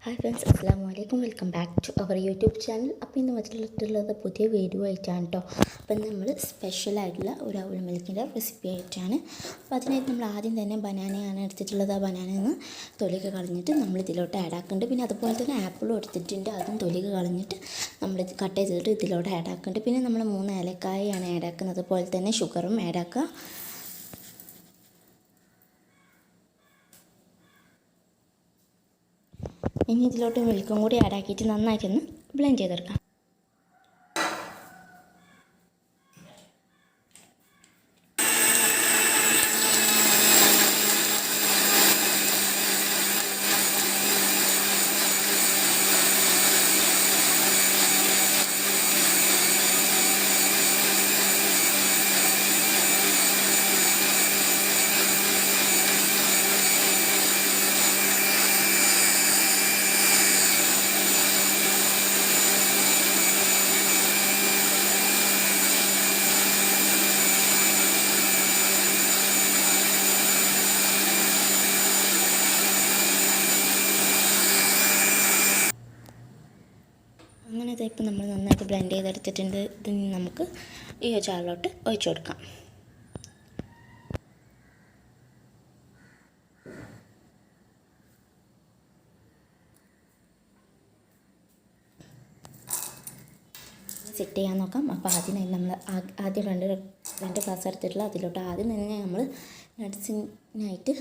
Hi friends, അസ്സാം വലൈക്കും. Welcome back to our YouTube channel. അപ്പോൾ ഇന്ന് വന്നിട്ടുള്ളത് പുതിയ വീഡിയോ ആയിട്ടാണ് കേട്ടോ. അപ്പം നമ്മൾ സ്പെഷ്യലായിട്ടുള്ള ഒരു അവൽ മിൽക്കിൻ്റെ റെസിപ്പി ആയിട്ടാണ്. അപ്പോൾ അതിനായിട്ട് നമ്മൾ ആദ്യം തന്നെ ബനാനയാണ് എടുത്തിട്ടുള്ളത്. ആ ബനാനയിൽ നിന്ന് തൊലിക കളഞ്ഞിട്ട് നമ്മൾ ഇതിലോട്ട് ആഡ് ആക്കുന്നുണ്ട്. പിന്നെ അതുപോലെ തന്നെ ആപ്പിളും എടുത്തിട്ടുണ്ട്. അതും തൊലിക കളഞ്ഞിട്ട് നമ്മൾ കട്ട് ചെയ്തിട്ട് ഇതിലോട്ട് ആഡ് ആക്കുന്നുണ്ട്. പിന്നെ നമ്മൾ 3 ഏലക്കായയാണ് ആഡ് ആക്കുന്നത്. അതുപോലെ തന്നെ ഷുഗറും ആഡ് ആക്കുക. ഇനി ഇതിലോട്ട് മിൽക്കും കൂടി ആഡ് ആക്കിയിട്ട് നന്നായിട്ടൊന്ന് ബ്ലെൻഡ് ചെയ്തെടുക്കാം. അങ്ങനെ ഇതിപ്പോൾ നമ്മൾ നന്നായിട്ട് ബ്ലെൻഡ് ചെയ്തെടുത്തിട്ടുണ്ട്. ഇതിന് നമുക്ക് ഈ ജാറിലോട്ട് ഒഴിച്ചു കൊടുക്കാം. സെറ്റ് ചെയ്യാൻ നോക്കാം. അപ്പോൾ ആദ്യമായി നമ്മൾ ആദ്യം രണ്ട് ഗ്ലാസ് എടുത്തിട്ടുള്ള അതിലോട്ട് ആദ്യം തന്നെ നമ്മൾ നട്ട്സിനായിട്ട്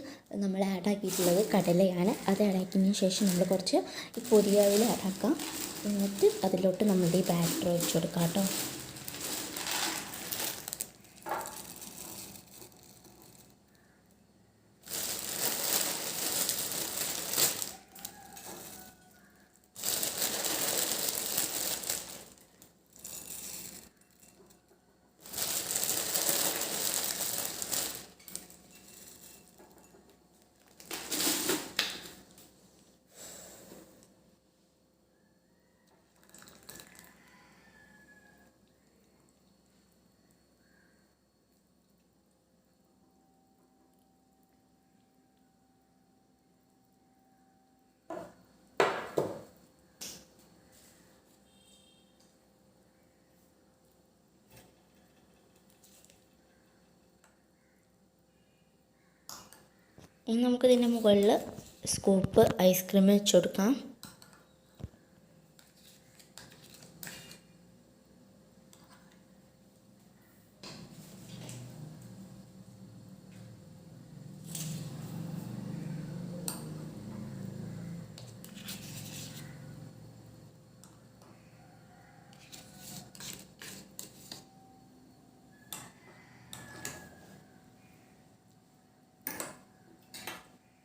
നമ്മൾ ആഡ് ആക്കിയിട്ടുള്ളത് കടലയാണ്. അത് ആഡ് ആക്കിയതിന് ശേഷം നമ്മൾ കുറച്ച് ഈ പൊടിയ ഓയിൽ ആഡ് ആക്കാം. എന്നിട്ട് അതിലോട്ട് നമ്മുടെ ഈ ബാറ്റർ ഒഴിച്ചു കൊടുക്കാം കേട്ടോ. ഇനി നമുക്കിതിൻ്റെ മുകളിൽ സ്കൂപ്പ് ഐസ്ക്രീം വെച്ച് കൊടുക്കാം.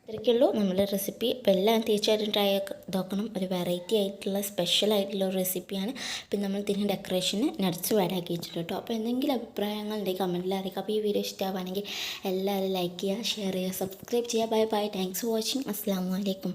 ഇത്രയ്ക്കുള്ളൂ നമ്മുടെ റെസിപ്പി. അപ്പോൾ എല്ലാം തീർച്ചയായിട്ടും ട്രൈ നോക്കണം. ഒരു വെറൈറ്റി ആയിട്ടുള്ള സ്പെഷ്യൽ ആയിട്ടുള്ള ഒരു റെസിപ്പിയാണ്. പിന്നെ നമ്മൾ ഇതിന് ഡെക്കറേഷന് നട്ട്സ് ആഡ് ആക്കിയിട്ടുണ്ട് കേട്ടോ. അപ്പോൾ എന്തെങ്കിലും അഭിപ്രായങ്ങൾ ഉണ്ടെങ്കിൽ കമൻറ്റിൽ അറിയിക്കുക. അപ്പോൾ ഈ വീഡിയോ ഇഷ്ടമാണെങ്കിൽ എല്ലാവരും ലൈക്ക് ചെയ്യുക, ഷെയർ ചെയ്യുക, സബ്സ്ക്രൈബ് ചെയ്യുക. Bye bye. Thanks for watching. അസ്സലാമു അലൈക്കും.